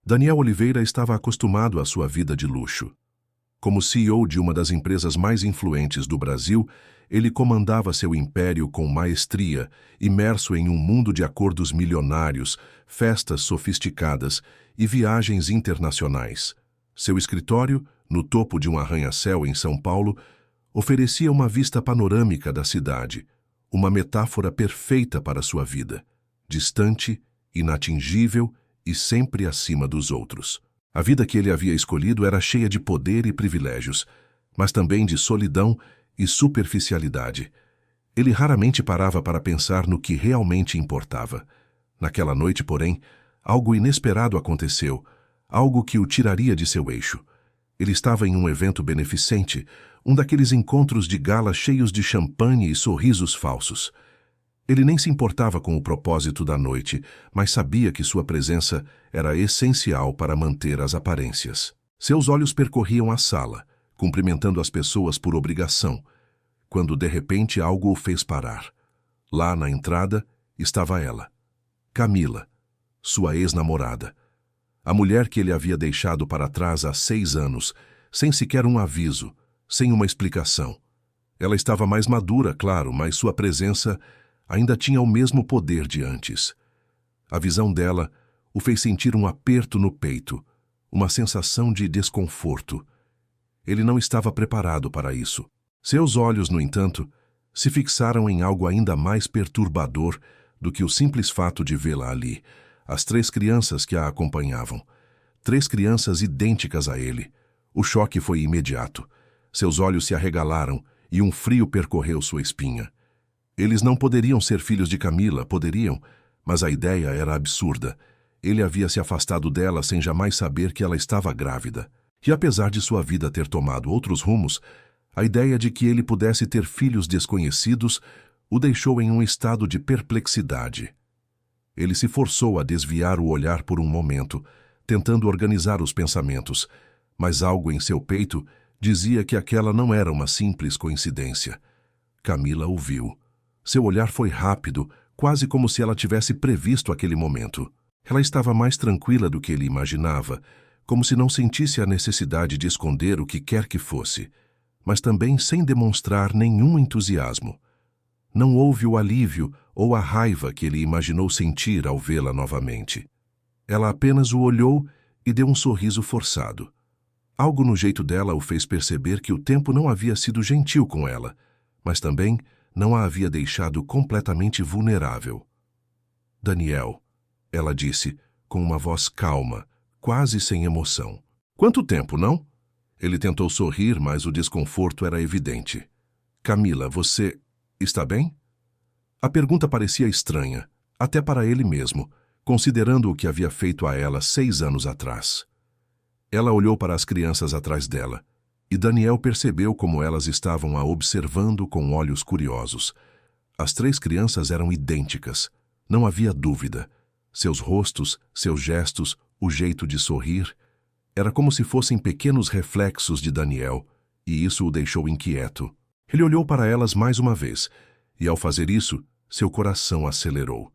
Daniel Oliveira estava acostumado à sua vida de luxo. Como CEO de uma das empresas mais influentes do Brasil, ele comandava seu império com maestria, imerso em um mundo de acordos milionários, festas sofisticadas e viagens internacionais. Seu escritório, no topo de um arranha-céu em São Paulo, oferecia uma vista panorâmica da cidade, uma metáfora perfeita para sua vida, distante, inatingível e sempre acima dos outros. A vida que ele havia escolhido era cheia de poder e privilégios, mas também de solidão e superficialidade. Ele raramente parava para pensar no que realmente importava. Naquela noite, porém, algo inesperado aconteceu, algo que o tiraria de seu eixo. Ele estava em um evento beneficente, um daqueles encontros de gala cheios de champanhe e sorrisos falsos. Ele nem se importava com o propósito da noite, mas sabia que sua presença era essencial para manter as aparências. Seus olhos percorriam a sala, cumprimentando as pessoas por obrigação, quando de repente algo o fez parar. Lá na entrada estava ela, Camila, sua ex-namorada. A mulher que ele havia deixado para trás há 6 anos, sem sequer um aviso, sem uma explicação. Ela estava mais madura, claro, mas sua presença ainda tinha o mesmo poder de antes. A visão dela o fez sentir um aperto no peito, uma sensação de desconforto. Ele não estava preparado para isso. Seus olhos, no entanto, se fixaram em algo ainda mais perturbador do que o simples fato de vê-la ali. As 3 crianças que a acompanhavam. 3 crianças idênticas a ele. O choque foi imediato. Seus olhos se arregalaram e um frio percorreu sua espinha. Eles não poderiam ser filhos de Camila, poderiam, mas a ideia era absurda. Ele havia se afastado dela sem jamais saber que ela estava grávida. E apesar de sua vida ter tomado outros rumos, a ideia de que ele pudesse ter filhos desconhecidos o deixou em um estado de perplexidade. Ele se forçou a desviar o olhar por um momento, tentando organizar os pensamentos, mas algo em seu peito dizia que aquela não era uma simples coincidência. Camila o viu. Seu olhar foi rápido, quase como se ela tivesse previsto aquele momento. Ela estava mais tranquila do que ele imaginava, como se não sentisse a necessidade de esconder o que quer que fosse, mas também sem demonstrar nenhum entusiasmo. Não houve o alívio ou a raiva que ele imaginou sentir ao vê-la novamente. Ela apenas o olhou e deu um sorriso forçado. Algo no jeito dela o fez perceber que o tempo não havia sido gentil com ela, mas também não a havia deixado completamente vulnerável. Daniel, ela disse, com uma voz calma, quase sem emoção. Quanto tempo, não? Ele tentou sorrir, mas o desconforto era evidente. Camila, você está bem? A pergunta parecia estranha, até para ele mesmo, considerando o que havia feito a ela 6 anos atrás. Ela olhou para as crianças atrás dela, e Daniel percebeu como elas estavam a observando com olhos curiosos. As 3 crianças eram idênticas, não havia dúvida. Seus rostos, seus gestos, o jeito de sorrir, era como se fossem pequenos reflexos de Daniel, e isso o deixou inquieto. Ele olhou para elas mais uma vez, e ao fazer isso, seu coração acelerou.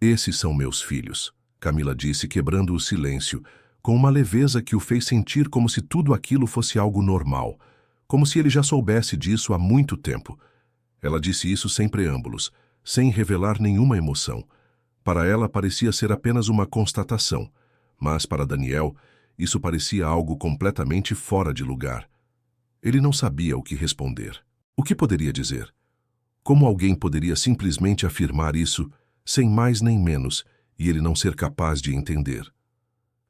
Esses são meus filhos, Camila disse, quebrando o silêncio, com uma leveza que o fez sentir como se tudo aquilo fosse algo normal, como se ele já soubesse disso há muito tempo. Ela disse isso sem preâmbulos, sem revelar nenhuma emoção. Para ela parecia ser apenas uma constatação, mas para Daniel isso parecia algo completamente fora de lugar. Ele não sabia o que responder. O que poderia dizer? Como alguém poderia simplesmente afirmar isso, sem mais nem menos, e ele não ser capaz de entender?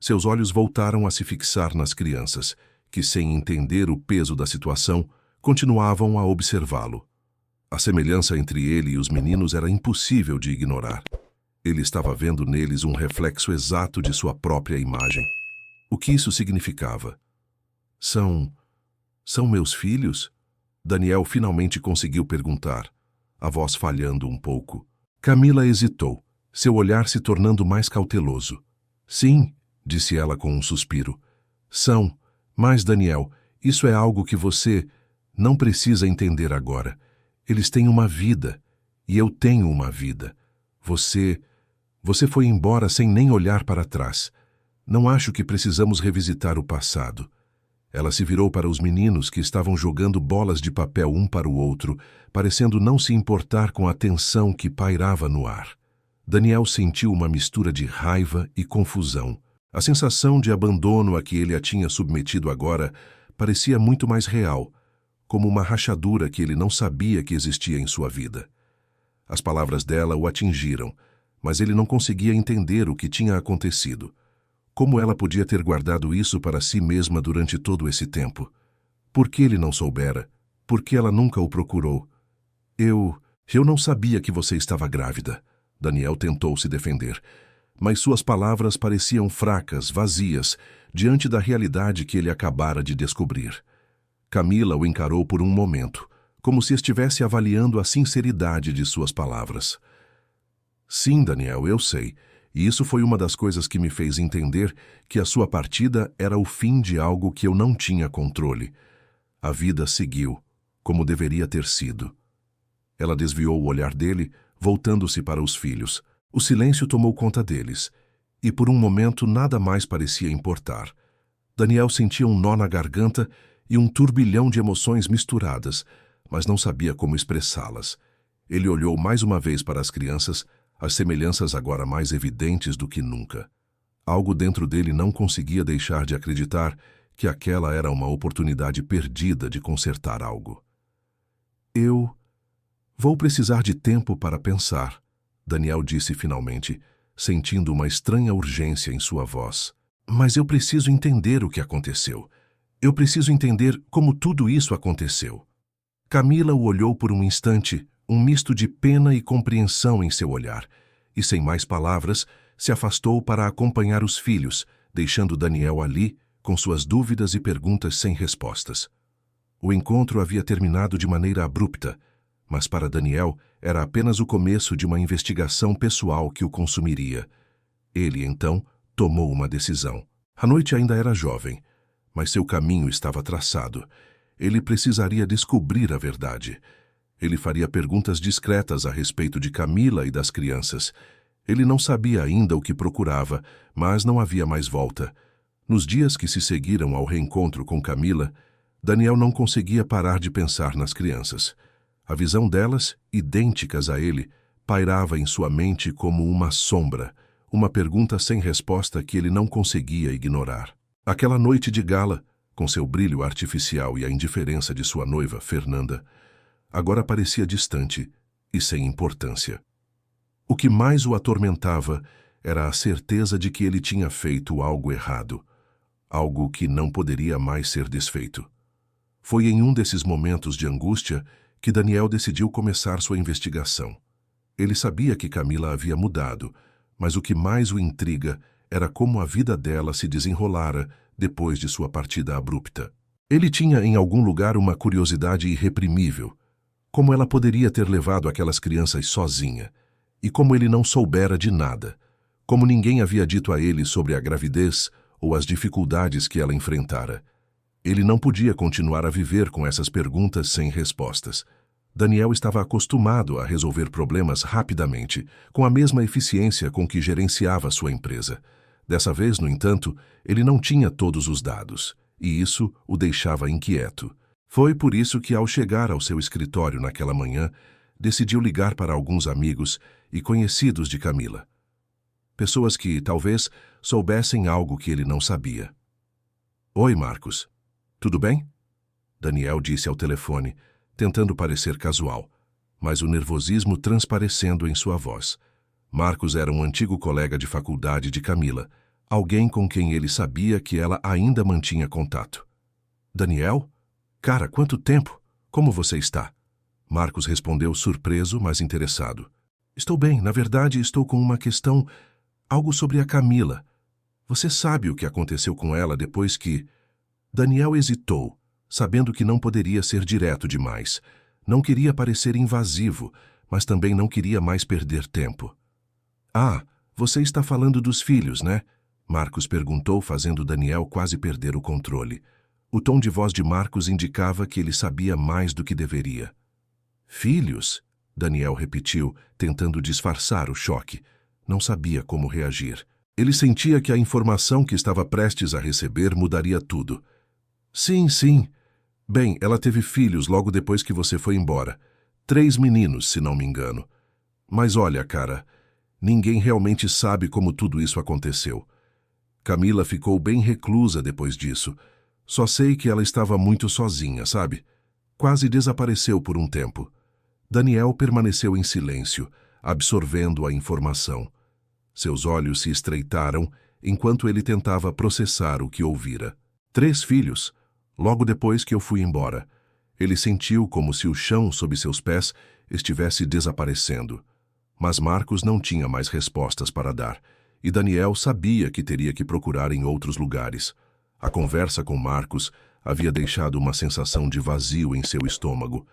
Seus olhos voltaram a se fixar nas crianças, que, sem entender o peso da situação, continuavam a observá-lo. A semelhança entre ele e os meninos era impossível de ignorar. Ele estava vendo neles um reflexo exato de sua própria imagem. O que isso significava? São meus filhos? Daniel finalmente conseguiu perguntar, a voz falhando um pouco. Camila hesitou, seu olhar se tornando mais cauteloso. Sim, disse ela com um suspiro. São, mas Daniel, isso é algo que você não precisa entender agora. Eles têm uma vida, e eu tenho uma vida. Você foi embora sem nem olhar para trás. Não acho que precisamos revisitar o passado. Ela se virou para os meninos que estavam jogando bolas de papel um para o outro, parecendo não se importar com a tensão que pairava no ar. Daniel sentiu uma mistura de raiva e confusão. A sensação de abandono a que ele a tinha submetido agora parecia muito mais real, como uma rachadura que ele não sabia que existia em sua vida. As palavras dela o atingiram, mas ele não conseguia entender o que tinha acontecido. Como ela podia ter guardado isso para si mesma durante todo esse tempo? Por que ele não soubera? Por que ela nunca o procurou? Eu não sabia que você estava grávida. Daniel tentou se defender, mas suas palavras pareciam fracas, vazias, diante da realidade que ele acabara de descobrir. Camila o encarou por um momento, como se estivesse avaliando a sinceridade de suas palavras. Sim, Daniel, eu sei. E isso foi uma das coisas que me fez entender que a sua partida era o fim de algo que eu não tinha controle. A vida seguiu, como deveria ter sido. Ela desviou o olhar dele, voltando-se para os filhos. O silêncio tomou conta deles, e por um momento nada mais parecia importar. Daniel sentia um nó na garganta e um turbilhão de emoções misturadas, mas não sabia como expressá-las. Ele olhou mais uma vez para as crianças, as semelhanças agora mais evidentes do que nunca. Algo dentro dele não conseguia deixar de acreditar que aquela era uma oportunidade perdida de consertar algo. Eu vou precisar de tempo para pensar, Daniel disse finalmente, sentindo uma estranha urgência em sua voz. Mas eu preciso entender o que aconteceu. Eu preciso entender como tudo isso aconteceu. Camila o olhou por um instante, um misto de pena e compreensão em seu olhar, e sem mais palavras, se afastou para acompanhar os filhos, deixando Daniel ali, com suas dúvidas e perguntas sem respostas. O encontro havia terminado de maneira abrupta, mas para Daniel era apenas o começo de uma investigação pessoal que o consumiria. Ele, então, tomou uma decisão. A noite ainda era jovem, mas seu caminho estava traçado. Ele precisaria descobrir a verdade. Ele faria perguntas discretas a respeito de Camila e das crianças. Ele não sabia ainda o que procurava, mas não havia mais volta. Nos dias que se seguiram ao reencontro com Camila, Daniel não conseguia parar de pensar nas crianças. A visão delas, idênticas a ele, pairava em sua mente como uma sombra, uma pergunta sem resposta que ele não conseguia ignorar. Aquela noite de gala, com seu brilho artificial e a indiferença de sua noiva, Fernanda, agora parecia distante e sem importância. O que mais o atormentava era a certeza de que ele tinha feito algo errado, algo que não poderia mais ser desfeito. Foi em um desses momentos de angústia que Daniel decidiu começar sua investigação. Ele sabia que Camila havia mudado, mas o que mais o intriga era como a vida dela se desenrolara depois de sua partida abrupta. Ele tinha em algum lugar uma curiosidade irreprimível. Como ela poderia ter levado aquelas crianças sozinha? E como ele não soubera de nada? Como ninguém havia dito a ele sobre a gravidez ou as dificuldades que ela enfrentara? Ele não podia continuar a viver com essas perguntas sem respostas. Daniel estava acostumado a resolver problemas rapidamente, com a mesma eficiência com que gerenciava sua empresa. Dessa vez, no entanto, ele não tinha todos os dados, e isso o deixava inquieto. Foi por isso que, ao chegar ao seu escritório naquela manhã, decidiu ligar para alguns amigos e conhecidos de Camila. Pessoas que, talvez, soubessem algo que ele não sabia. Oi, Marcos. Tudo bem? Daniel disse ao telefone, tentando parecer casual, mas o nervosismo transparecendo em sua voz. Marcos era um antigo colega de faculdade de Camila, alguém com quem ele sabia que ela ainda mantinha contato. Daniel? Cara, quanto tempo? Como você está? Marcos respondeu surpreso, mas interessado. Estou bem, na verdade estou com uma questão, algo sobre a Camila. Você sabe o que aconteceu com ela depois que... Daniel hesitou, sabendo que não poderia ser direto demais. Não queria parecer invasivo, mas também não queria mais perder tempo. Ah, você está falando dos filhos, né? Marcos perguntou, fazendo Daniel quase perder o controle. O tom de voz de Marcos indicava que ele sabia mais do que deveria. Filhos? Daniel repetiu, tentando disfarçar o choque. Não sabia como reagir. Ele sentia que a informação que estava prestes a receber mudaria tudo. Sim, sim. Bem, ela teve filhos logo depois que você foi embora. 3 meninos, se não me engano. Mas olha, cara, ninguém realmente sabe como tudo isso aconteceu. Camila ficou bem reclusa depois disso. Só sei que ela estava muito sozinha, sabe? Quase desapareceu por um tempo. Daniel permaneceu em silêncio, absorvendo a informação. Seus olhos se estreitaram enquanto ele tentava processar o que ouvira. 3 filhos, logo depois que eu fui embora. Ele sentiu como se o chão sob seus pés estivesse desaparecendo. Mas Marcos não tinha mais respostas para dar, e Daniel sabia que teria que procurar em outros lugares. A conversa com Marcos havia deixado uma sensação de vazio em seu estômago,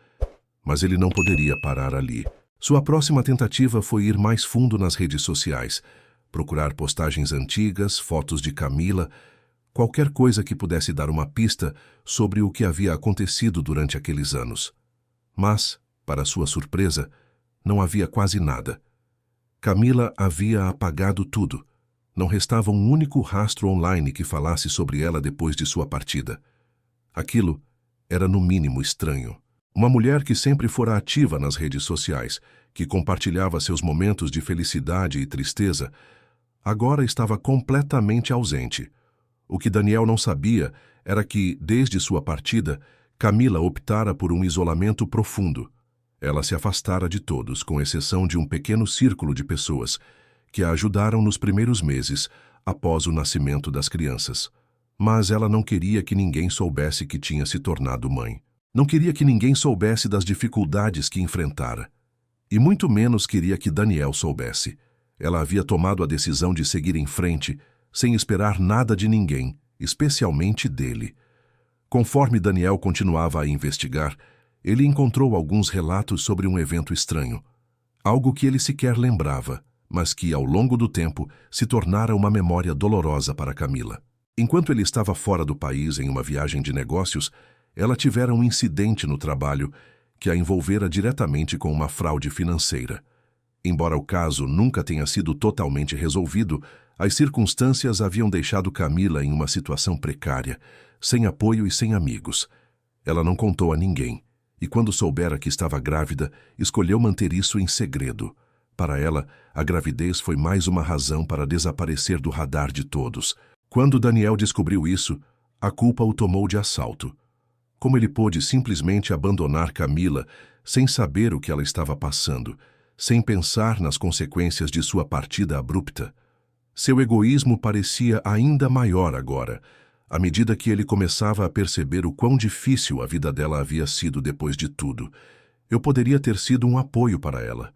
mas ele não poderia parar ali. Sua próxima tentativa foi ir mais fundo nas redes sociais, procurar postagens antigas, fotos de Camila, qualquer coisa que pudesse dar uma pista sobre o que havia acontecido durante aqueles anos. Mas, para sua surpresa, não havia quase nada. Camila havia apagado tudo. Não restava um único rastro online que falasse sobre ela depois de sua partida. Aquilo era no mínimo estranho. Uma mulher que sempre fora ativa nas redes sociais, que compartilhava seus momentos de felicidade e tristeza, agora estava completamente ausente. O que Daniel não sabia era que, desde sua partida, Camila optara por um isolamento profundo. Ela se afastara de todos, com exceção de um pequeno círculo de pessoas, que a ajudaram nos primeiros meses, após o nascimento das crianças. Mas ela não queria que ninguém soubesse que tinha se tornado mãe. Não queria que ninguém soubesse das dificuldades que enfrentara. E muito menos queria que Daniel soubesse. Ela havia tomado a decisão de seguir em frente, sem esperar nada de ninguém, especialmente dele. Conforme Daniel continuava a investigar, ele encontrou alguns relatos sobre um evento estranho. Algo que ele sequer lembrava, mas que, ao longo do tempo, se tornara uma memória dolorosa para Camila. Enquanto ele estava fora do país em uma viagem de negócios, ela tivera um incidente no trabalho que a envolvera diretamente com uma fraude financeira. Embora o caso nunca tenha sido totalmente resolvido, as circunstâncias haviam deixado Camila em uma situação precária, sem apoio e sem amigos. Ela não contou a ninguém, e quando soubera que estava grávida, escolheu manter isso em segredo. Para ela, a gravidez foi mais uma razão para desaparecer do radar de todos. Quando Daniel descobriu isso, a culpa o tomou de assalto. Como ele pôde simplesmente abandonar Camila sem saber o que ela estava passando, sem pensar nas consequências de sua partida abrupta? Seu egoísmo parecia ainda maior agora, à medida que ele começava a perceber o quão difícil a vida dela havia sido depois de tudo. Eu poderia ter sido um apoio para ela.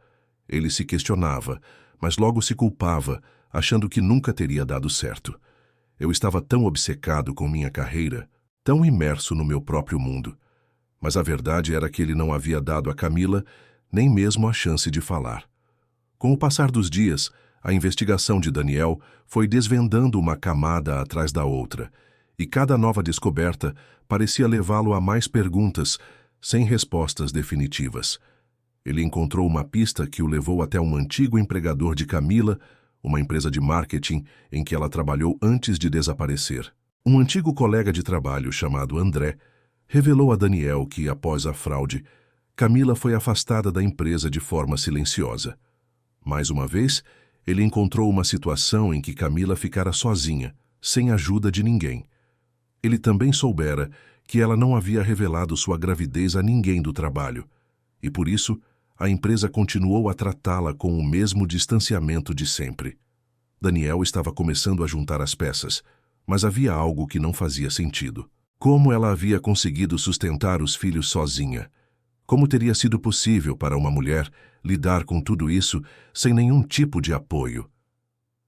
Ele se questionava, mas logo se culpava, achando que nunca teria dado certo. Eu estava tão obcecado com minha carreira, tão imerso no meu próprio mundo. Mas a verdade era que ele não havia dado a Camila nem mesmo a chance de falar. Com o passar dos dias, a investigação de Daniel foi desvendando uma camada atrás da outra, e cada nova descoberta parecia levá-lo a mais perguntas, sem respostas definitivas. Ele encontrou uma pista que o levou até um antigo empregador de Camila, uma empresa de marketing em que ela trabalhou antes de desaparecer. Um antigo colega de trabalho chamado André revelou a Daniel que, após a fraude, Camila foi afastada da empresa de forma silenciosa. Mais uma vez, ele encontrou uma situação em que Camila ficara sozinha, sem ajuda de ninguém. Ele também soubera que ela não havia revelado sua gravidez a ninguém do trabalho, e por isso a empresa continuou a tratá-la com o mesmo distanciamento de sempre. Daniel estava começando a juntar as peças, mas havia algo que não fazia sentido. Como ela havia conseguido sustentar os filhos sozinha? Como teria sido possível para uma mulher lidar com tudo isso sem nenhum tipo de apoio?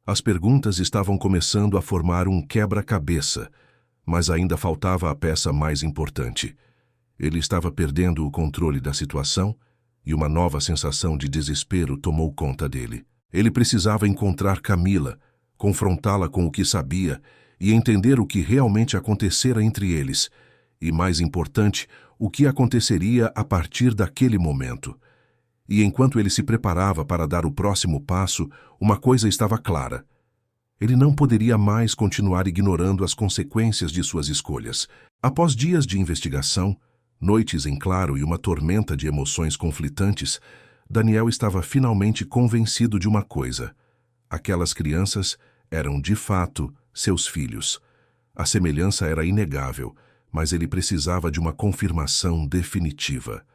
As perguntas estavam começando a formar um quebra-cabeça, mas ainda faltava a peça mais importante. Ele estava perdendo o controle da situação e uma nova sensação de desespero tomou conta dele. Ele precisava encontrar Camila, confrontá-la com o que sabia e entender o que realmente acontecera entre eles, e, mais importante, o que aconteceria a partir daquele momento. E enquanto ele se preparava para dar o próximo passo, uma coisa estava clara. Ele não poderia mais continuar ignorando as consequências de suas escolhas. Após dias de investigação, noites em claro e uma tormenta de emoções conflitantes, Daniel estava finalmente convencido de uma coisa: aquelas crianças eram, de fato, seus filhos. A semelhança era inegável, mas ele precisava de uma confirmação definitiva.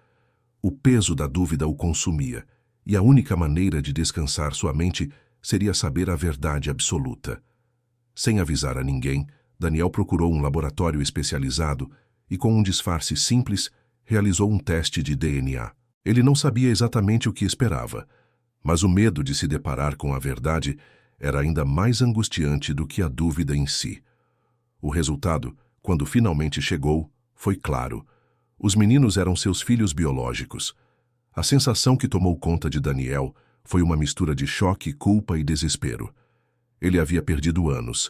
O peso da dúvida o consumia, e a única maneira de descansar sua mente seria saber a verdade absoluta. Sem avisar a ninguém, Daniel procurou um laboratório especializado e, com um disfarce simples, realizou um teste de DNA. Ele não sabia exatamente o que esperava, mas o medo de se deparar com a verdade era ainda mais angustiante do que a dúvida em si. O resultado, quando finalmente chegou, foi claro. Os meninos eram seus filhos biológicos. A sensação que tomou conta de Daniel foi uma mistura de choque, culpa e desespero. Ele havia perdido anos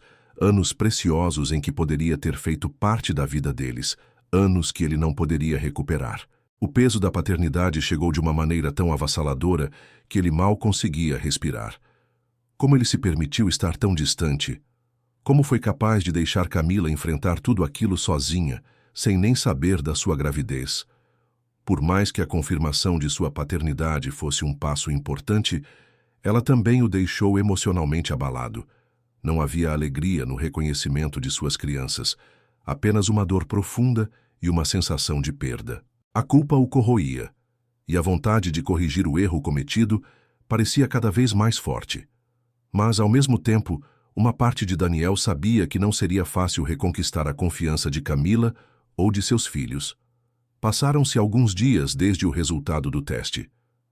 preciosos em que poderia ter feito parte da vida deles, anos que ele não poderia recuperar. O peso da paternidade chegou de uma maneira tão avassaladora que ele mal conseguia respirar. Como ele se permitiu estar tão distante? Como foi capaz de deixar Camila enfrentar tudo aquilo sozinha, sem nem saber da sua gravidez? Por mais que a confirmação de sua paternidade fosse um passo importante, ela também o deixou emocionalmente abalado. Não havia alegria no reconhecimento de suas crianças, apenas uma dor profunda e uma sensação de perda. A culpa o corroía, e a vontade de corrigir o erro cometido parecia cada vez mais forte. Mas, ao mesmo tempo, uma parte de Daniel sabia que não seria fácil reconquistar a confiança de Camila ou de seus filhos. Passaram-se alguns dias desde o resultado do teste.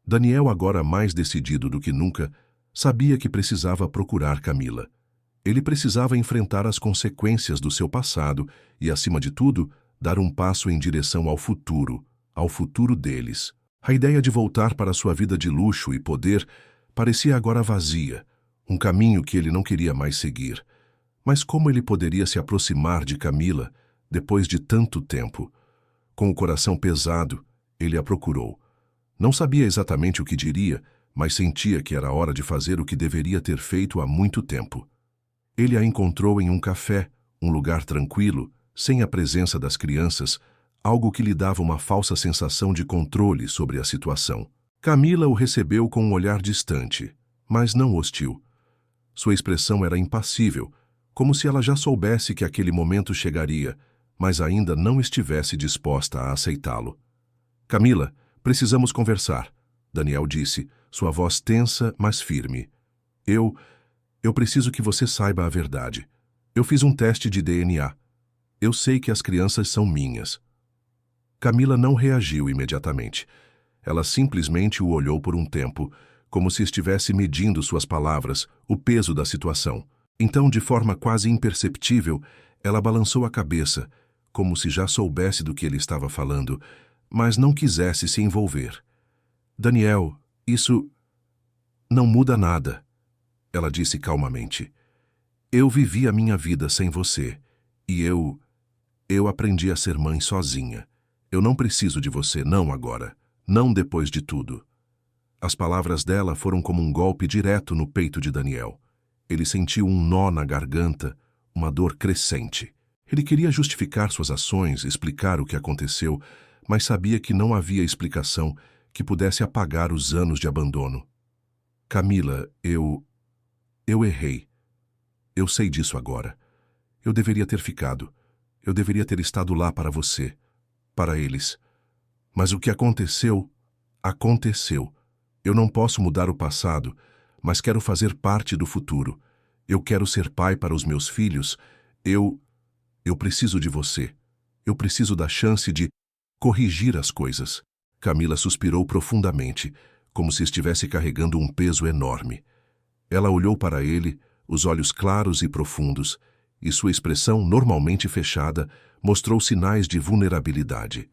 Daniel, agora mais decidido do que nunca, sabia que precisava procurar Camila. Ele precisava enfrentar as consequências do seu passado e, acima de tudo, dar um passo em direção ao futuro deles. A ideia de voltar para sua vida de luxo e poder parecia agora vazia, um caminho que ele não queria mais seguir. Mas como ele poderia se aproximar de Camila depois de tanto tempo? Com o coração pesado, ele a procurou. Não sabia exatamente o que diria, mas sentia que era hora de fazer o que deveria ter feito há muito tempo. Ele a encontrou em um café, um lugar tranquilo, sem a presença das crianças, algo que lhe dava uma falsa sensação de controle sobre a situação. Camila o recebeu com um olhar distante, mas não hostil. Sua expressão era impassível, como se ela já soubesse que aquele momento chegaria, mas ainda não estivesse disposta a aceitá-lo. "Camila, precisamos conversar", Daniel disse, sua voz tensa, mas firme. Eu preciso que você saiba a verdade. Eu fiz um teste de DNA. Eu sei que as crianças são minhas." Camila não reagiu imediatamente. Ela simplesmente o olhou por um tempo, como se estivesse medindo suas palavras, o peso da situação. Então, de forma quase imperceptível, ela balançou a cabeça, como se já soubesse do que ele estava falando, mas não quisesse se envolver. "Daniel, isso não muda nada", ela disse calmamente. "Eu vivi a minha vida sem você, e eu aprendi a ser mãe sozinha. Eu não preciso de você, não agora, não depois de tudo." As palavras dela foram como um golpe direto no peito de Daniel. Ele sentiu um nó na garganta, uma dor crescente. Ele queria justificar suas ações, explicar o que aconteceu, mas sabia que não havia explicação que pudesse apagar os anos de abandono. "Camila, eu errei. Eu sei disso agora. Eu deveria ter ficado. Eu deveria ter estado lá para você, para eles. Mas o que aconteceu, aconteceu. Eu não posso mudar o passado, mas quero fazer parte do futuro. Eu quero ser pai para os meus filhos. Eu preciso de você. Eu preciso da chance de corrigir as coisas." Camila suspirou profundamente, como se estivesse carregando um peso enorme. Ela olhou para ele, os olhos claros e profundos, e sua expressão, normalmente fechada, mostrou sinais de vulnerabilidade.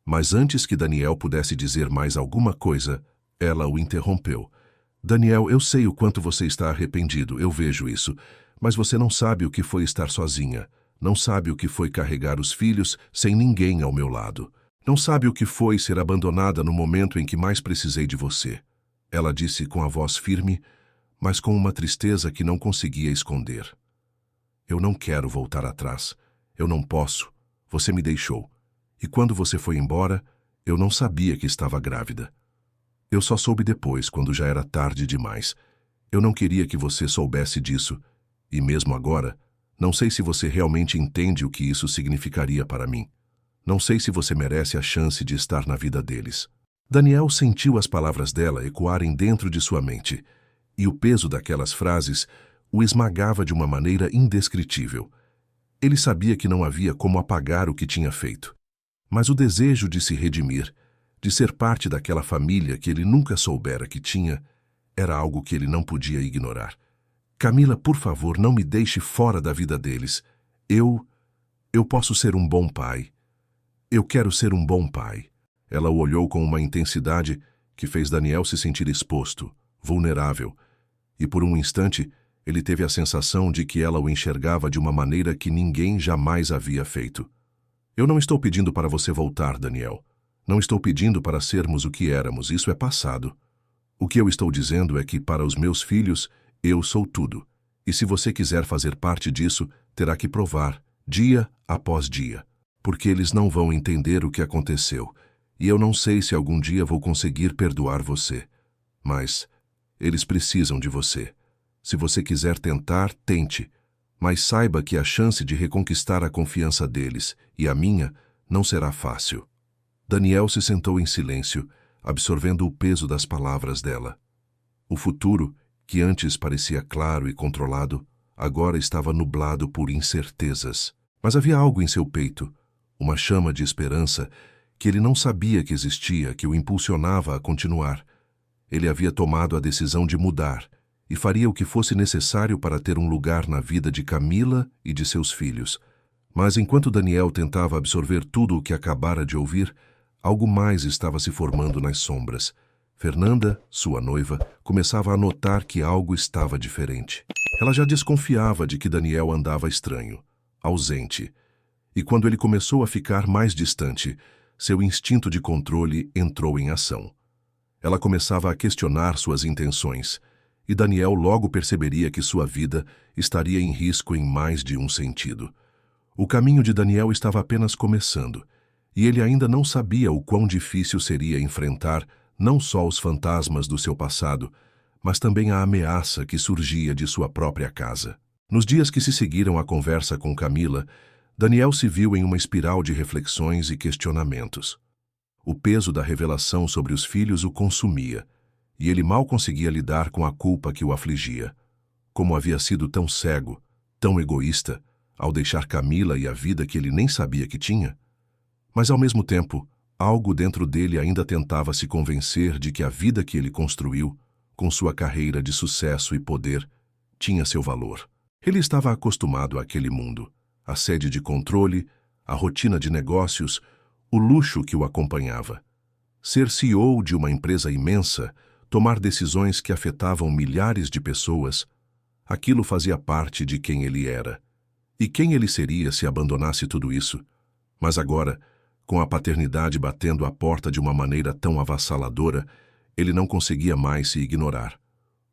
Mas antes que Daniel pudesse dizer mais alguma coisa, ela o interrompeu. "Daniel, eu sei o quanto você está arrependido, eu vejo isso, mas você não sabe o que foi estar sozinha. Não sabe o que foi carregar os filhos sem ninguém ao meu lado. Não sabe o que foi ser abandonada no momento em que mais precisei de você." Ela disse com a voz firme, mas com uma tristeza que não conseguia esconder. Eu não quero voltar atrás. Eu não posso. Você me deixou. E quando você foi embora, eu não sabia que estava grávida. Eu só soube depois, quando já era tarde demais. Eu não queria que você soubesse disso. E mesmo agora, não sei se você realmente entende o que isso significaria para mim. Não sei se você merece a chance de estar na vida deles. Daniel sentiu as palavras dela ecoarem dentro de sua mente, e o peso daquelas frases o esmagava de uma maneira indescritível. Ele sabia que não havia como apagar o que tinha feito, mas o desejo de se redimir, de ser parte daquela família que ele nunca soubera que tinha, era algo que ele não podia ignorar. Camila, por favor, não me deixe fora da vida deles. Eu posso ser um bom pai. Eu quero ser um bom pai. Ela o olhou com uma intensidade que fez Daniel se sentir exposto, vulnerável, e por um instante ele teve a sensação de que ela o enxergava de uma maneira que ninguém jamais havia feito. Eu não estou pedindo para você voltar, Daniel. Não estou pedindo para sermos o que éramos, isso é passado. O que eu estou dizendo é que, para os meus filhos, eu sou tudo. E se você quiser fazer parte disso, terá que provar, dia após dia. Porque eles não vão entender o que aconteceu. E eu não sei se algum dia vou conseguir perdoar você. Mas eles precisam de você. Se você quiser tentar, tente. Mas saiba que a chance de reconquistar a confiança deles, e a minha, não será fácil. Daniel se sentou em silêncio, absorvendo o peso das palavras dela. O futuro, que antes parecia claro e controlado, agora estava nublado por incertezas. Mas havia algo em seu peito, uma chama de esperança, que ele não sabia que existia, que o impulsionava a continuar. Ele havia tomado a decisão de mudar, e faria o que fosse necessário para ter um lugar na vida de Camila e de seus filhos. Mas enquanto Daniel tentava absorver tudo o que acabara de ouvir, algo mais estava se formando nas sombras. Fernanda, sua noiva, começava a notar que algo estava diferente. Ela já desconfiava de que Daniel andava estranho, ausente. E quando ele começou a ficar mais distante, seu instinto de controle entrou em ação. Ela começava a questionar suas intenções, e Daniel logo perceberia que sua vida estaria em risco em mais de um sentido. O caminho de Daniel estava apenas começando, e ele ainda não sabia o quão difícil seria enfrentar não só os fantasmas do seu passado, mas também a ameaça que surgia de sua própria casa. Nos dias que se seguiram à conversa com Camila, Daniel se viu em uma espiral de reflexões e questionamentos. O peso da revelação sobre os filhos o consumia, e ele mal conseguia lidar com a culpa que o afligia. Como havia sido tão cego, tão egoísta, ao deixar Camila e a vida que ele nem sabia que tinha? Mas, ao mesmo tempo, algo dentro dele ainda tentava se convencer de que a vida que ele construiu, com sua carreira de sucesso e poder, tinha seu valor. Ele estava acostumado àquele mundo, à sede de controle, à rotina de negócios, o luxo que o acompanhava. Ser CEO de uma empresa imensa, tomar decisões que afetavam milhares de pessoas, aquilo fazia parte de quem ele era. E quem ele seria se abandonasse tudo isso? Mas agora, com a paternidade batendo à porta de uma maneira tão avassaladora, ele não conseguia mais se ignorar.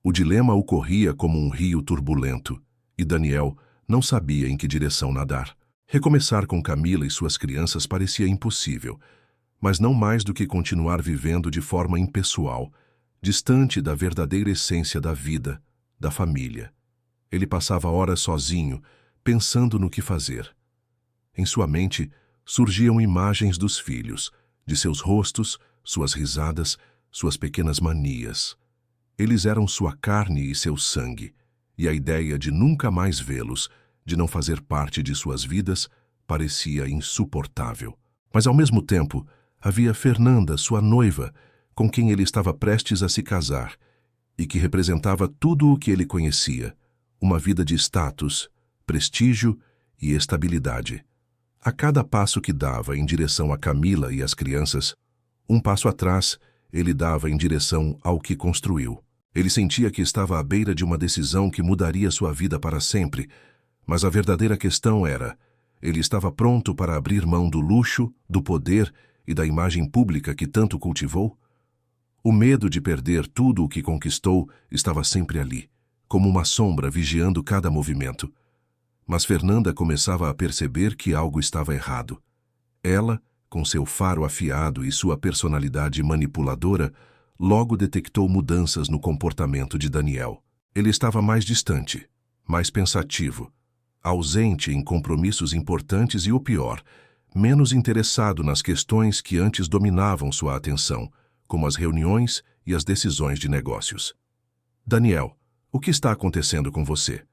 O dilema o corria como um rio turbulento, e Daniel não sabia em que direção nadar. Recomeçar com Camila e suas crianças parecia impossível, mas não mais do que continuar vivendo de forma impessoal, distante da verdadeira essência da vida, da família. Ele passava horas sozinho, pensando no que fazer. Em sua mente surgiam imagens dos filhos, de seus rostos, suas risadas, suas pequenas manias. Eles eram sua carne e seu sangue, e a ideia de nunca mais vê-los, de não fazer parte de suas vidas, parecia insuportável. Mas, ao mesmo tempo, havia Fernanda, sua noiva, com quem ele estava prestes a se casar, e que representava tudo o que ele conhecia, uma vida de status, prestígio e estabilidade. A cada passo que dava em direção a Camila e às crianças, um passo atrás, ele dava em direção ao que construiu. Ele sentia que estava à beira de uma decisão que mudaria sua vida para sempre, mas a verdadeira questão era, ele estava pronto para abrir mão do luxo, do poder e da imagem pública que tanto cultivou? O medo de perder tudo o que conquistou estava sempre ali, como uma sombra vigiando cada movimento. Mas Fernanda começava a perceber que algo estava errado. Ela, com seu faro afiado e sua personalidade manipuladora, logo detectou mudanças no comportamento de Daniel. Ele estava mais distante, mais pensativo, ausente em compromissos importantes e, o pior, menos interessado nas questões que antes dominavam sua atenção, como as reuniões e as decisões de negócios. Daniel, o que está acontecendo com você?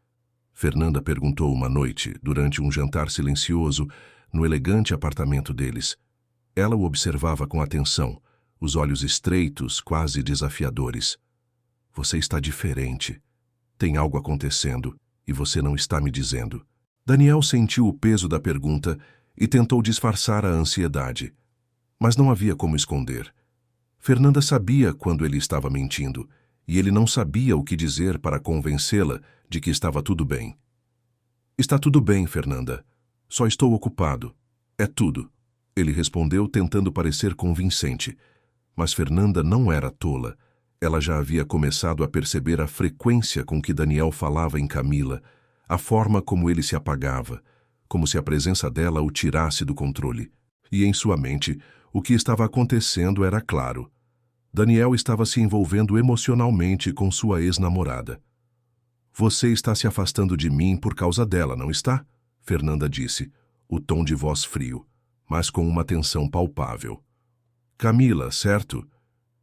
Fernanda perguntou uma noite, durante um jantar silencioso, no elegante apartamento deles. Ela o observava com atenção, os olhos estreitos, quase desafiadores. Você está diferente. Tem algo acontecendo e você não está me dizendo. Daniel sentiu o peso da pergunta e tentou disfarçar a ansiedade. Mas não havia como esconder. Fernanda sabia quando ele estava mentindo, e ele não sabia o que dizer para convencê-la de que estava tudo bem. Está tudo bem, Fernanda. Só estou ocupado. É tudo. Ele respondeu tentando parecer convincente. Mas Fernanda não era tola. Ela já havia começado a perceber a frequência com que Daniel falava em Camila, a forma como ele se apagava, como se a presença dela o tirasse do controle. E em sua mente, o que estava acontecendo era claro. Daniel estava se envolvendo emocionalmente com sua ex-namorada. Você está se afastando de mim por causa dela, não está? Fernanda disse, o tom de voz frio, mas com uma tensão palpável. Camila, certo?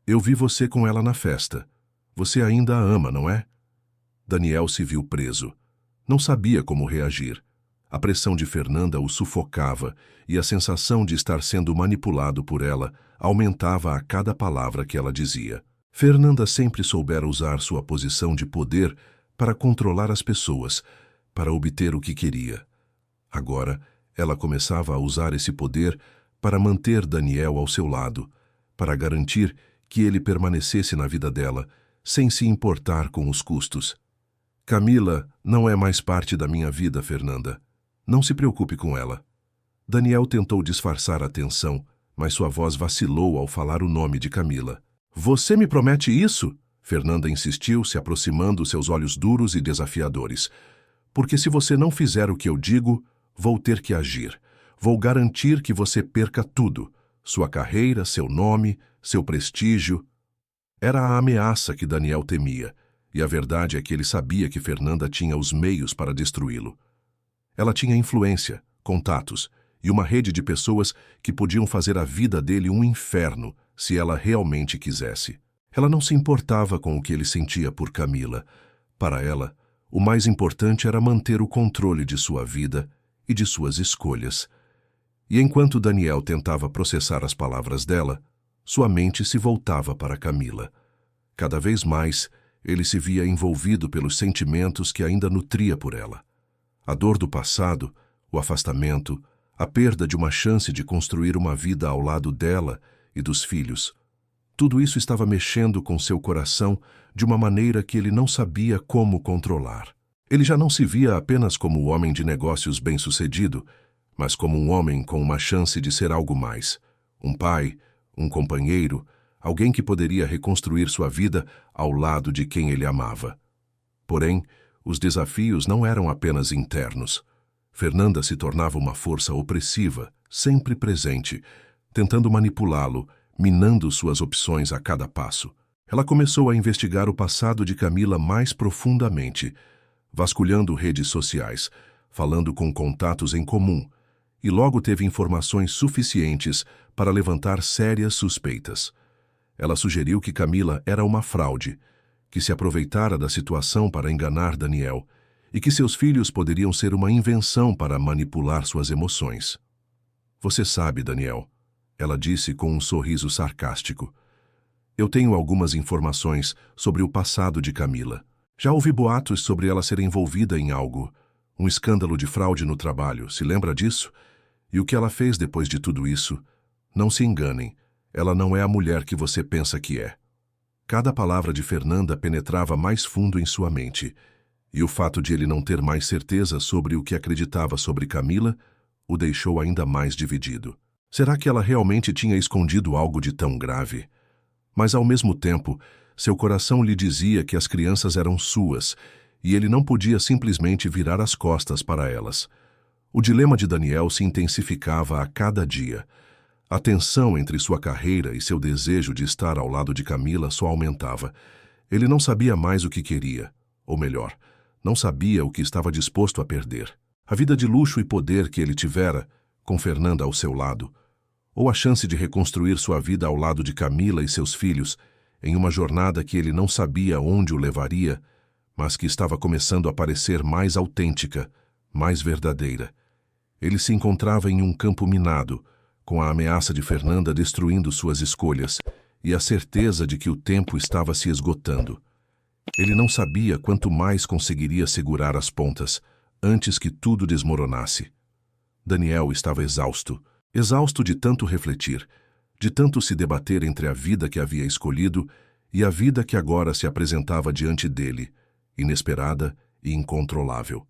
Eu vi você com ela na festa. Você ainda a ama, não é? Daniel se viu preso. Não sabia como reagir. A pressão de Fernanda o sufocava e a sensação de estar sendo manipulado por ela aumentava a cada palavra que ela dizia. Fernanda sempre soubera usar sua posição de poder para controlar as pessoas, para obter o que queria. Agora, ela começava a usar esse poder para manter Daniel ao seu lado, para garantir que ele permanecesse na vida dela, sem se importar com os custos. Camila não é mais parte da minha vida, Fernanda. Não se preocupe com ela. Daniel tentou disfarçar a tensão, mas sua voz vacilou ao falar o nome de Camila. Você me promete isso? Fernanda insistiu, se aproximando, seus olhos duros e desafiadores. Porque se você não fizer o que eu digo, vou ter que agir. Vou garantir que você perca tudo. Sua carreira, seu nome, seu prestígio. Era a ameaça que Daniel temia, e a verdade é que ele sabia que Fernanda tinha os meios para destruí-lo. Ela tinha influência, contatos e uma rede de pessoas que podiam fazer a vida dele um inferno se ela realmente quisesse. Ela não se importava com o que ele sentia por Camila. Para ela, o mais importante era manter o controle de sua vida e de suas escolhas. E enquanto Daniel tentava processar as palavras dela, sua mente se voltava para Camila. Cada vez mais, ele se via envolvido pelos sentimentos que ainda nutria por ela. A dor do passado, o afastamento, a perda de uma chance de construir uma vida ao lado dela e dos filhos. Tudo isso estava mexendo com seu coração de uma maneira que ele não sabia como controlar. Ele já não se via apenas como um homem de negócios bem-sucedido, mas como um homem com uma chance de ser algo mais. Um pai, um companheiro, alguém que poderia reconstruir sua vida ao lado de quem ele amava. Porém, os desafios não eram apenas internos. Fernanda se tornava uma força opressiva, sempre presente, tentando manipulá-lo, minando suas opções a cada passo. Ela começou a investigar o passado de Camila mais profundamente, vasculhando redes sociais, falando com contatos em comum, e logo teve informações suficientes para levantar sérias suspeitas. Ela sugeriu que Camila era uma fraude, que se aproveitara da situação para enganar Daniel e que seus filhos poderiam ser uma invenção para manipular suas emoções. Você sabe, Daniel, ela disse com um sorriso sarcástico. Eu tenho algumas informações sobre o passado de Camila. Já ouvi boatos sobre ela ser envolvida em algo, um escândalo de fraude no trabalho, se lembra disso? E o que ela fez depois de tudo isso? Não se enganem, ela não é a mulher que você pensa que é. Cada palavra de Fernanda penetrava mais fundo em sua mente, e o fato de ele não ter mais certeza sobre o que acreditava sobre Camila o deixou ainda mais dividido. Será que ela realmente tinha escondido algo de tão grave? Mas, ao mesmo tempo, seu coração lhe dizia que as crianças eram suas e ele não podia simplesmente virar as costas para elas. O dilema de Daniel se intensificava a cada dia. A tensão entre sua carreira e seu desejo de estar ao lado de Camila só aumentava. Ele não sabia mais o que queria, ou melhor, não sabia o que estava disposto a perder. A vida de luxo e poder que ele tivera, com Fernanda ao seu lado, ou a chance de reconstruir sua vida ao lado de Camila e seus filhos, em uma jornada que ele não sabia onde o levaria, mas que estava começando a parecer mais autêntica, mais verdadeira. Ele se encontrava em um campo minado, com a ameaça de Fernanda destruindo suas escolhas e a certeza de que o tempo estava se esgotando. Ele não sabia quanto mais conseguiria segurar as pontas, antes que tudo desmoronasse. Daniel estava exausto de tanto refletir, de tanto se debater entre a vida que havia escolhido e a vida que agora se apresentava diante dele, inesperada e incontrolável.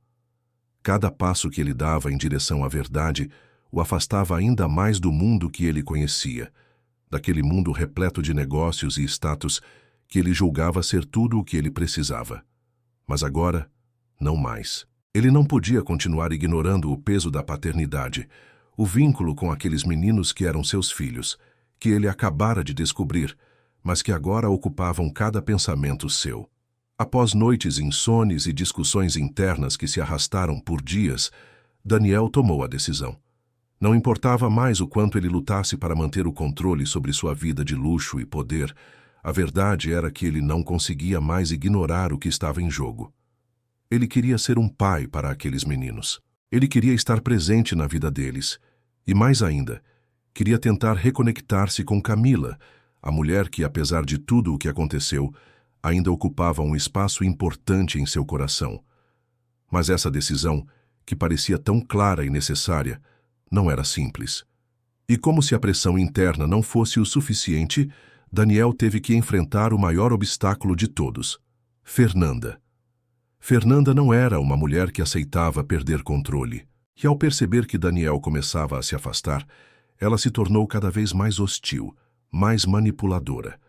Cada passo que ele dava em direção à verdade o afastava ainda mais do mundo que ele conhecia, daquele mundo repleto de negócios e status que ele julgava ser tudo o que ele precisava. Mas agora, não mais. Ele não podia continuar ignorando o peso da paternidade, o vínculo com aqueles meninos que eram seus filhos, que ele acabara de descobrir, mas que agora ocupavam cada pensamento seu. Após noites insones e discussões internas que se arrastaram por dias, Daniel tomou a decisão. Não importava mais o quanto ele lutasse para manter o controle sobre sua vida de luxo e poder, a verdade era que ele não conseguia mais ignorar o que estava em jogo. Ele queria ser um pai para aqueles meninos. Ele queria estar presente na vida deles. E mais ainda, queria tentar reconectar-se com Camila, a mulher que, apesar de tudo o que aconteceu, ainda ocupava um espaço importante em seu coração. Mas essa decisão, que parecia tão clara e necessária, não era simples. E como se a pressão interna não fosse o suficiente, Daniel teve que enfrentar o maior obstáculo de todos: Fernanda. Fernanda não era uma mulher que aceitava perder controle. E ao perceber que Daniel começava a se afastar, ela se tornou cada vez mais hostil, mais manipuladora.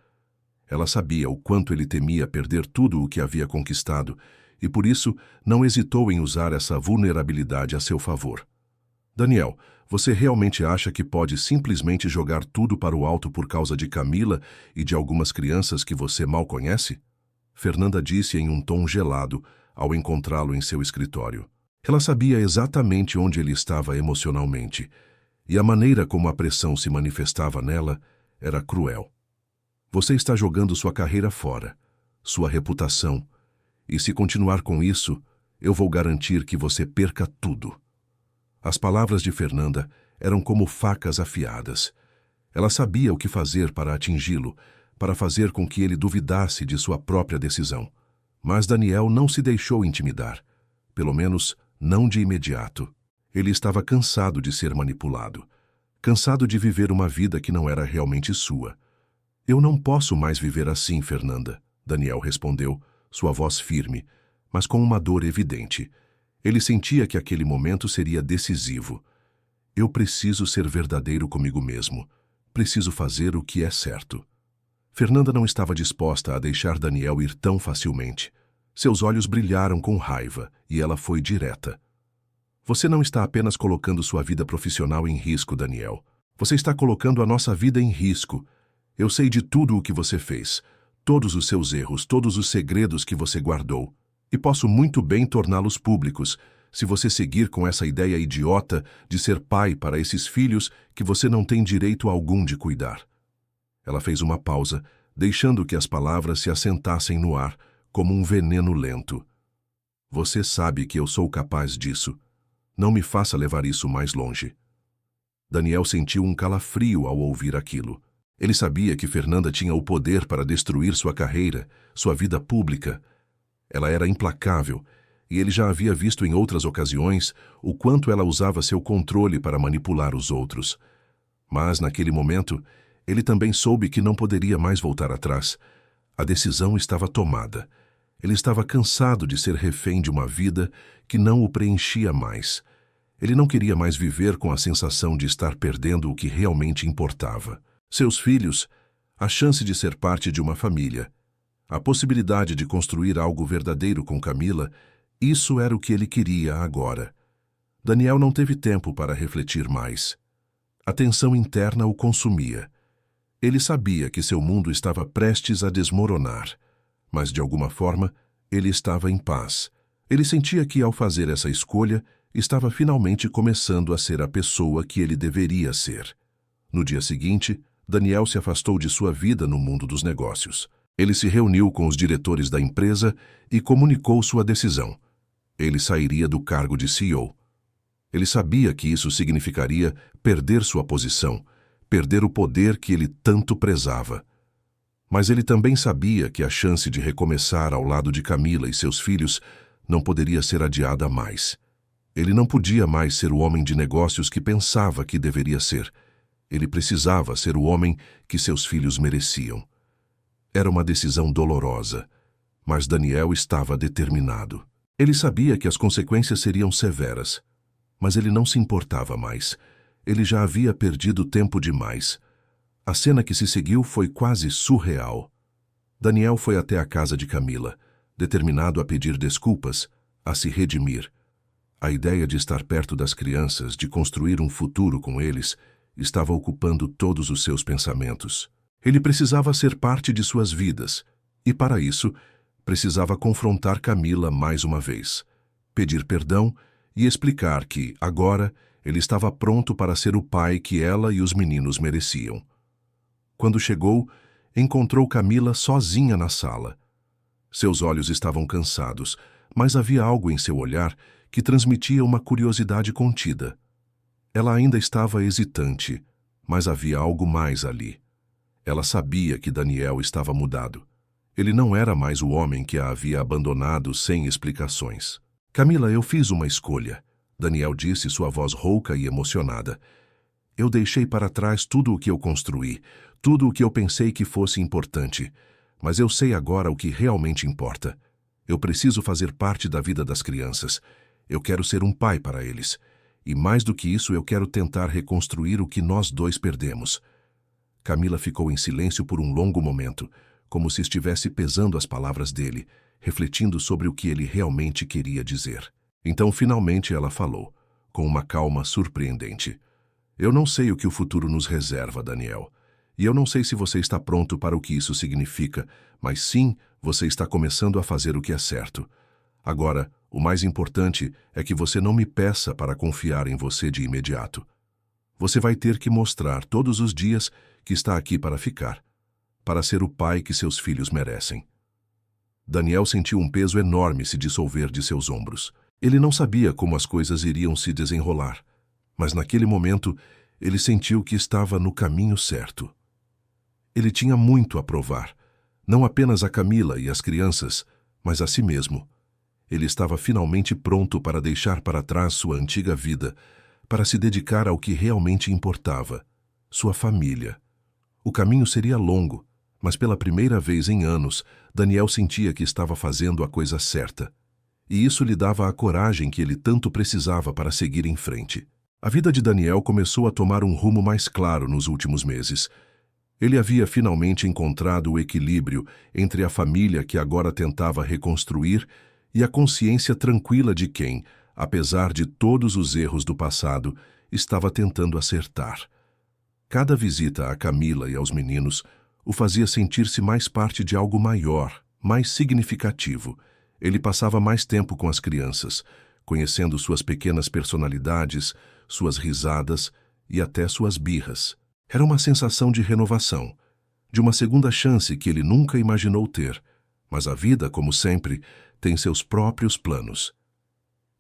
Ela sabia o quanto ele temia perder tudo o que havia conquistado e, por isso, não hesitou em usar essa vulnerabilidade a seu favor. Daniel, você realmente acha que pode simplesmente jogar tudo para o alto por causa de Camila e de algumas crianças que você mal conhece? Fernanda disse em um tom gelado ao encontrá-lo em seu escritório. Ela sabia exatamente onde ele estava emocionalmente, e a maneira como a pressão se manifestava nela era cruel. Você está jogando sua carreira fora, sua reputação, e se continuar com isso, eu vou garantir que você perca tudo. As palavras de Fernanda eram como facas afiadas. Ela sabia o que fazer para atingi-lo, para fazer com que ele duvidasse de sua própria decisão. Mas Daniel não se deixou intimidar, pelo menos não de imediato. Ele estava cansado de ser manipulado, cansado de viver uma vida que não era realmente sua. Eu não posso mais viver assim, Fernanda, Daniel respondeu, sua voz firme, mas com uma dor evidente. Ele sentia que aquele momento seria decisivo. Eu preciso ser verdadeiro comigo mesmo. Preciso fazer o que é certo. Fernanda não estava disposta a deixar Daniel ir tão facilmente. Seus olhos brilharam com raiva e ela foi direta. Você não está apenas colocando sua vida profissional em risco, Daniel. Você está colocando a nossa vida em risco. Eu sei de tudo o que você fez, todos os seus erros, todos os segredos que você guardou. E posso muito bem torná-los públicos, se você seguir com essa ideia idiota de ser pai para esses filhos que você não tem direito algum de cuidar. Ela fez uma pausa, deixando que as palavras se assentassem no ar, como um veneno lento. Você sabe que eu sou capaz disso. Não me faça levar isso mais longe. Daniel sentiu um calafrio ao ouvir aquilo. Ele sabia que Fernanda tinha o poder para destruir sua carreira, sua vida pública. Ela era implacável, e ele já havia visto em outras ocasiões o quanto ela usava seu controle para manipular os outros. Mas, naquele momento, ele também soube que não poderia mais voltar atrás. A decisão estava tomada. Ele estava cansado de ser refém de uma vida que não o preenchia mais. Ele não queria mais viver com a sensação de estar perdendo o que realmente importava. Seus filhos, a chance de ser parte de uma família, A possibilidade de construir algo verdadeiro com Camila, isso era o que ele queria agora. Daniel não teve tempo para refletir mais. A tensão interna o consumia. Ele sabia que seu mundo estava prestes a desmoronar, mas de alguma forma ele estava em paz. Ele sentia que, ao fazer essa escolha, estava finalmente começando a ser a pessoa que ele deveria ser. No dia seguinte, Daniel se afastou de sua vida no mundo dos negócios. Ele se reuniu com os diretores da empresa e comunicou sua decisão. Ele sairia do cargo de CEO. Ele sabia que isso significaria perder sua posição, perder o poder que ele tanto prezava. Mas ele também sabia que a chance de recomeçar ao lado de Camila e seus filhos não poderia ser adiada mais. Ele não podia mais ser o homem de negócios que pensava que deveria ser. Ele precisava ser o homem que seus filhos mereciam. Era uma decisão dolorosa, mas Daniel estava determinado. Ele sabia que as consequências seriam severas, mas ele não se importava mais. Ele já havia perdido tempo demais. A cena que se seguiu foi quase surreal. Daniel foi até a casa de Camila, determinado a pedir desculpas, a se redimir. A ideia de estar perto das crianças, de construir um futuro com eles, estava ocupando todos os seus pensamentos. Ele precisava ser parte de suas vidas, e para isso, precisava confrontar Camila mais uma vez, pedir perdão e explicar que, agora, ele estava pronto para ser o pai que ela e os meninos mereciam. Quando chegou, encontrou Camila sozinha na sala. Seus olhos estavam cansados, mas havia algo em seu olhar que transmitia uma curiosidade contida. Ela ainda estava hesitante, mas havia algo mais ali. Ela sabia que Daniel estava mudado. Ele não era mais o homem que a havia abandonado sem explicações. Camila, eu fiz uma escolha, Daniel disse, sua voz rouca e emocionada. Eu deixei para trás tudo o que eu construí, tudo o que eu pensei que fosse importante. Mas eu sei agora o que realmente importa. Eu preciso fazer parte da vida das crianças. Eu quero ser um pai para eles. E mais do que isso, eu quero tentar reconstruir o que nós dois perdemos. Camila ficou em silêncio por um longo momento, como se estivesse pesando as palavras dele, refletindo sobre o que ele realmente queria dizer. Então, finalmente, ela falou, com uma calma surpreendente. Eu não sei o que o futuro nos reserva, Daniel. E eu não sei se você está pronto para o que isso significa, mas sim, você está começando a fazer o que é certo. Agora, o mais importante é que você não me peça para confiar em você de imediato. Você vai ter que mostrar todos os dias que está aqui para ficar, para ser o pai que seus filhos merecem. Daniel sentiu um peso enorme se dissolver de seus ombros. Ele não sabia como as coisas iriam se desenrolar, mas naquele momento ele sentiu que estava no caminho certo. Ele tinha muito a provar, não apenas a Camila e as crianças, mas a si mesmo. Ele estava finalmente pronto para deixar para trás sua antiga vida, para se dedicar ao que realmente importava, sua família. O caminho seria longo, mas pela primeira vez em anos, Daniel sentia que estava fazendo a coisa certa. E isso lhe dava a coragem que ele tanto precisava para seguir em frente. A vida de Daniel começou a tomar um rumo mais claro nos últimos meses. Ele havia finalmente encontrado o equilíbrio entre a família que agora tentava reconstruir e a consciência tranquila de quem, apesar de todos os erros do passado, estava tentando acertar. Cada visita a Camila e aos meninos o fazia sentir-se mais parte de algo maior, mais significativo. Ele passava mais tempo com as crianças, conhecendo suas pequenas personalidades, suas risadas e até suas birras. Era uma sensação de renovação, de uma segunda chance que ele nunca imaginou ter. Mas a vida, como sempre, tem seus próprios planos.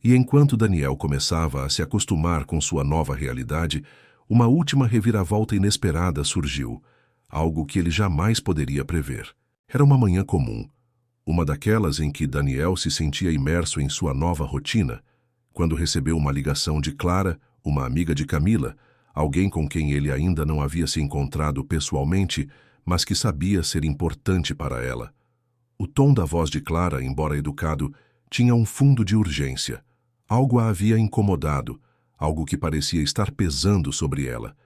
E enquanto Daniel começava a se acostumar com sua nova realidade, uma última reviravolta inesperada surgiu, algo que ele jamais poderia prever. Era uma manhã comum, uma daquelas em que Daniel se sentia imerso em sua nova rotina, quando recebeu uma ligação de Clara, uma amiga de Camila, alguém com quem ele ainda não havia se encontrado pessoalmente, mas que sabia ser importante para ela. O tom da voz de Clara, embora educado, tinha um fundo de urgência. Algo a havia incomodado, algo que parecia estar pesando sobre ela.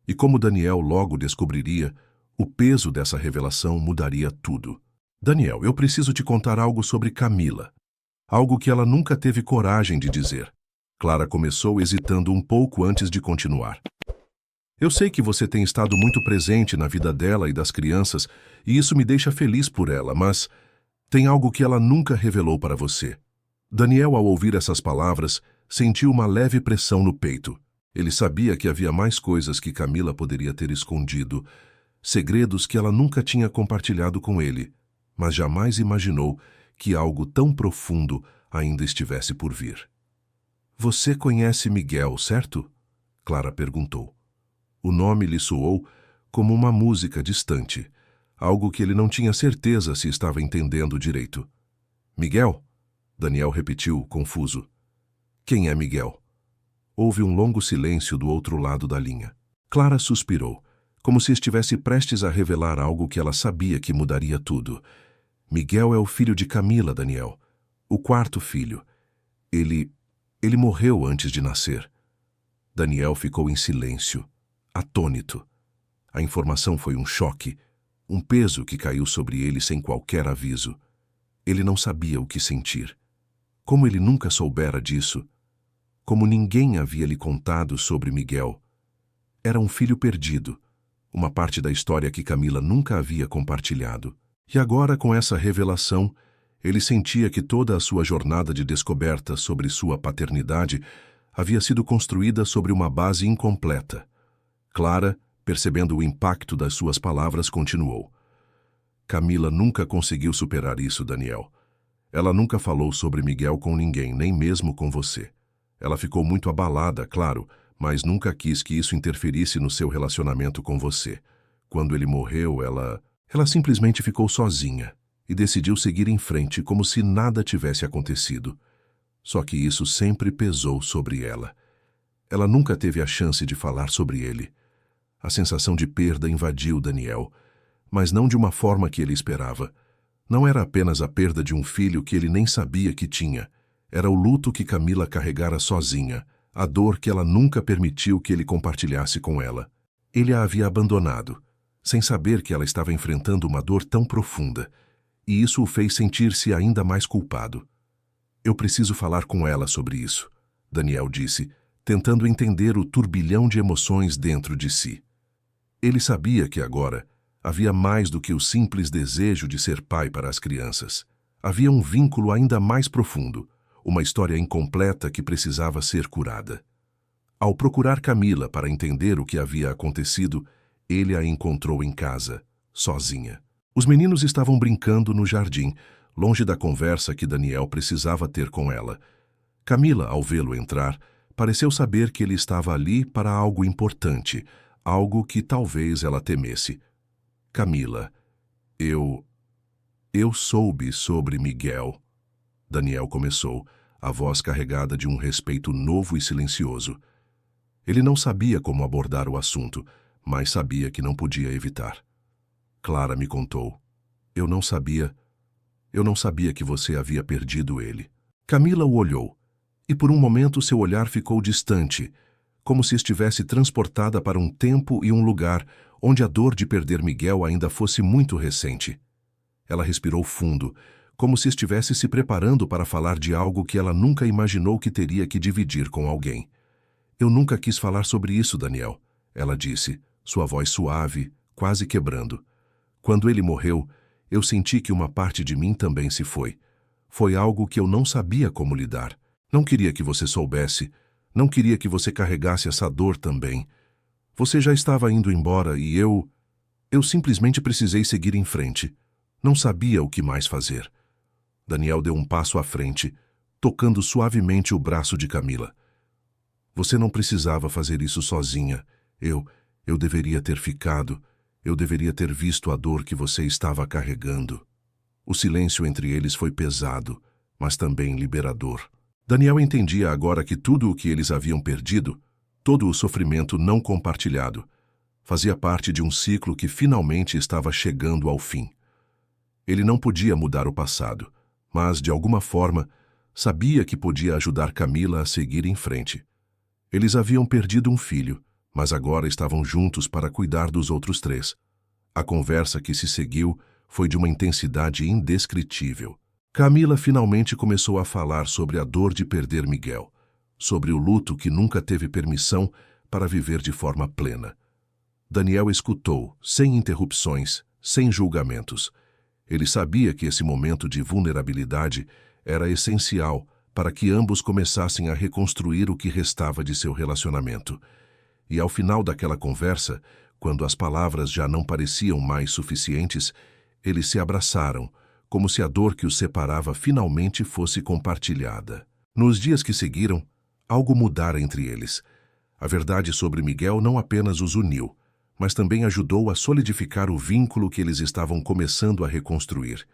E como Daniel logo descobriria, o peso dessa revelação mudaria tudo. Daniel, eu preciso te contar algo sobre Camila. Algo que ela nunca teve coragem de dizer. Clara começou hesitando um pouco antes de continuar. Eu sei que você tem estado muito presente na vida dela e das crianças, e isso me deixa feliz por ela, mas tem algo que ela nunca revelou para você. Daniel, ao ouvir essas palavras, sentiu uma leve pressão no peito. Ele sabia que havia mais coisas que Camila poderia ter escondido, segredos que ela nunca tinha compartilhado com ele, mas jamais imaginou que algo tão profundo ainda estivesse por vir. Você conhece Miguel, certo? Clara perguntou. O nome lhe soou como uma música distante, algo que ele não tinha certeza se estava entendendo direito. Miguel? Daniel repetiu, confuso. Quem é Miguel? Houve um longo silêncio do outro lado da linha. Clara suspirou, como se estivesse prestes a revelar algo que ela sabia que mudaria tudo. Miguel é o filho de Camila, Daniel. O quarto filho. Ele morreu antes de nascer. Daniel ficou em silêncio, atônito. A informação foi um choque, um peso que caiu sobre ele sem qualquer aviso. Ele não sabia o que sentir. Como ele nunca soubera disso? Como ninguém havia lhe contado sobre Miguel? Era um filho perdido, uma parte da história que Camila nunca havia compartilhado. E agora, com essa revelação, ele sentia que toda a sua jornada de descoberta sobre sua paternidade havia sido construída sobre uma base incompleta. Clara, percebendo o impacto das suas palavras, continuou. Camila nunca conseguiu superar isso, Daniel. Ela nunca falou sobre Miguel com ninguém, nem mesmo com você. Ela ficou muito abalada, claro, mas nunca quis que isso interferisse no seu relacionamento com você. Quando ele morreu, ela simplesmente ficou sozinha e decidiu seguir em frente como se nada tivesse acontecido. Só que isso sempre pesou sobre ela. Ela nunca teve a chance de falar sobre ele. A sensação de perda invadiu Daniel, mas não de uma forma que ele esperava. Não era apenas a perda de um filho que ele nem sabia que tinha. Era o luto que Camila carregara sozinha, a dor que ela nunca permitiu que ele compartilhasse com ela. Ele a havia abandonado, sem saber que ela estava enfrentando uma dor tão profunda, e isso o fez sentir-se ainda mais culpado. Eu preciso falar com ela sobre isso, Daniel disse, tentando entender o turbilhão de emoções dentro de si. Ele sabia que agora havia mais do que o simples desejo de ser pai para as crianças. Havia um vínculo ainda mais profundo, uma história incompleta que precisava ser curada. Ao procurar Camila para entender o que havia acontecido, ele a encontrou em casa, sozinha. Os meninos estavam brincando no jardim, longe da conversa que Daniel precisava ter com ela. Camila, ao vê-lo entrar, pareceu saber que ele estava ali para algo importante, algo que talvez ela temesse. Camila, eu soube sobre Miguel. Daniel começou, a voz carregada de um respeito novo e silencioso. Ele não sabia como abordar o assunto, mas sabia que não podia evitar. Clara me contou. Eu não sabia que você havia perdido ele. Camila o olhou, e por um momento seu olhar ficou distante, como se estivesse transportada para um tempo e um lugar onde a dor de perder Miguel ainda fosse muito recente. Ela respirou fundo, como se estivesse se preparando para falar de algo que ela nunca imaginou que teria que dividir com alguém. Eu nunca quis falar sobre isso, Daniel, ela disse, sua voz suave, quase quebrando. Quando ele morreu, eu senti que uma parte de mim também se foi. Foi algo que eu não sabia como lidar. Não queria que você soubesse, não queria que você carregasse essa dor também. Você já estava indo embora e eu simplesmente precisei seguir em frente. Não sabia o que mais fazer. Daniel deu um passo à frente, tocando suavemente o braço de Camila. Você não precisava fazer isso sozinha. Eu deveria ter ficado. Eu deveria ter visto a dor que você estava carregando. O silêncio entre eles foi pesado, mas também liberador. Daniel entendia agora que tudo o que eles haviam perdido, todo o sofrimento não compartilhado, fazia parte de um ciclo que finalmente estava chegando ao fim. Ele não podia mudar o passado, mas, de alguma forma, sabia que podia ajudar Camila a seguir em frente. Eles haviam perdido um filho, mas agora estavam juntos para cuidar dos outros 3. A conversa que se seguiu foi de uma intensidade indescritível. Camila finalmente começou a falar sobre a dor de perder Miguel, sobre o luto que nunca teve permissão para viver de forma plena. Daniel escutou, sem interrupções, sem julgamentos. Ele sabia que esse momento de vulnerabilidade era essencial para que ambos começassem a reconstruir o que restava de seu relacionamento. E ao final daquela conversa, quando as palavras já não pareciam mais suficientes, eles se abraçaram, como se a dor que os separava finalmente fosse compartilhada. Nos dias que seguiram, algo mudara entre eles. A verdade sobre Miguel não apenas os uniu, mas também ajudou a solidificar o vínculo que eles estavam começando a reconstruir.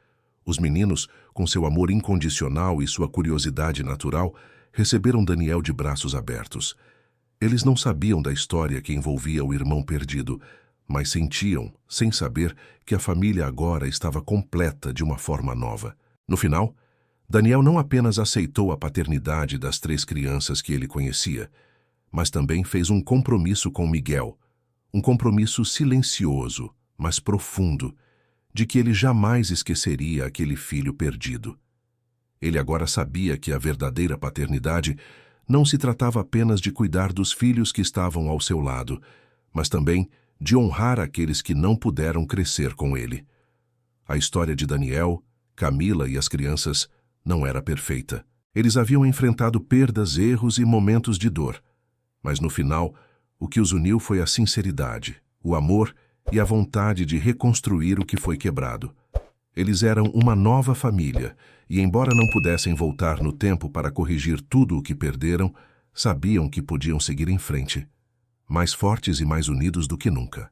Os meninos, com seu amor incondicional e sua curiosidade natural, receberam Daniel de braços abertos. Eles não sabiam da história que envolvia o irmão perdido, mas sentiam, sem saber, que a família agora estava completa de uma forma nova. No final, Daniel não apenas aceitou a paternidade das 3 crianças que ele conhecia, mas também fez um compromisso com Miguel, um compromisso silencioso, mas profundo, de que ele jamais esqueceria aquele filho perdido. Ele agora sabia que a verdadeira paternidade não se tratava apenas de cuidar dos filhos que estavam ao seu lado, mas também de honrar aqueles que não puderam crescer com ele. A história de Daniel, Camila e as crianças não era perfeita. Eles haviam enfrentado perdas, erros e momentos de dor. Mas no final, o que os uniu foi a sinceridade, o amor e a vontade de reconstruir o que foi quebrado. Eles eram uma nova família e, embora não pudessem voltar no tempo para corrigir tudo o que perderam, sabiam que podiam seguir em frente, mais fortes e mais unidos do que nunca.